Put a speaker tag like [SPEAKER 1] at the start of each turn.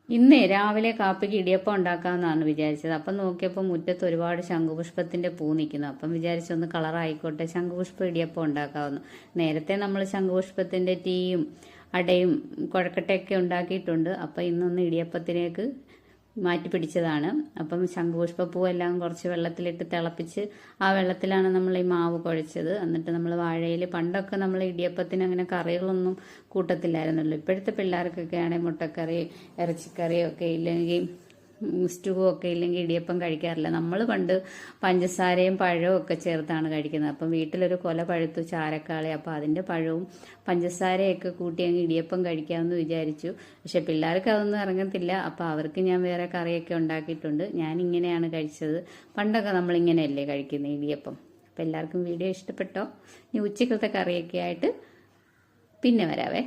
[SPEAKER 1] ഇന്നേ രാവിലെ കാപ്പിക്ക് ഇടിയപ്പം ഉണ്ടാക്കാമെന്നാണ് വിചാരിച്ചത്. അപ്പം നോക്കിയപ്പോൾ മുറ്റത്ത് ഒരുപാട് ശംഖുപുഷ്പത്തിന്റെ പൂ നിൽക്കുന്നു. അപ്പം വിചാരിച്ചൊന്ന് കളറായിക്കോട്ടെ, ശംഖുപുഷ്പ ഇടിയപ്പം ഉണ്ടാക്കാമെന്ന്. നേരത്തെ നമ്മൾ ശംഖുപുഷ്പത്തിന്റെ ടീയും അടയും കുഴക്കട്ടയൊക്കെ ഉണ്ടാക്കിയിട്ടുണ്ട്. അപ്പം ഇന്നൊന്ന് ഇടിയപ്പത്തിലേക്ക് മാറ്റി പിടിച്ചതാണ്. അപ്പം ശംഖുപുഷ്പപ്പൂവെല്ലാം കുറച്ച് വെള്ളത്തിലിട്ട് തിളപ്പിച്ച് ആ വെള്ളത്തിലാണ് നമ്മൾ ഈ മാവ് കുഴച്ചത്. എന്നിട്ട് നമ്മൾ വാഴയിൽ, പണ്ടൊക്കെ നമ്മൾ ഇടിയപ്പത്തിന് അങ്ങനെ കറികളൊന്നും കൂട്ടത്തില്ലായിരുന്നല്ലോ. ഇപ്പോഴത്തെ പിള്ളേർക്കൊക്കെ ആണെങ്കിൽ മുട്ടക്കറി, ഇറച്ചിക്കറിയൊക്കെ ഇല്ലെങ്കിൽ സ്റ്റൂ ഒക്കെ ഇല്ലെങ്കിൽ ഇടിയപ്പം കഴിക്കാറില്ല. നമ്മൾ പണ്ട് പഞ്ചസാരയും പഴവും ഒക്കെ ചേർത്താണ് കഴിക്കുന്നത്. അപ്പം വീട്ടിലൊരു കൊല പഴുത്തു ചാരക്കാളി, അപ്പം അതിൻ്റെ പഴവും പഞ്ചസാരയൊക്കെ കൂട്ടി അങ്ങ് ഇടിയപ്പം കഴിക്കാമെന്ന് വിചാരിച്ചു. പക്ഷെ പിള്ളേർക്ക് അതൊന്നും ഇറങ്ങത്തില്ല. അപ്പം അവർക്ക് ഞാൻ വേറെ കറിയൊക്കെ ഉണ്ടാക്കിയിട്ടുണ്ട്. ഞാൻ ഇങ്ങനെയാണ് കഴിച്ചത്. പണ്ടൊക്കെ നമ്മളിങ്ങനെയല്ലേ കഴിക്കുന്നത് ഇടിയപ്പം. അപ്പം എല്ലാവർക്കും വീഡിയോ ഇഷ്ടപ്പെട്ടോ? ഇനി ഉച്ചക്കലത്തെ കറിയൊക്കെ ആയിട്ട് പിന്നെ വരാവേ.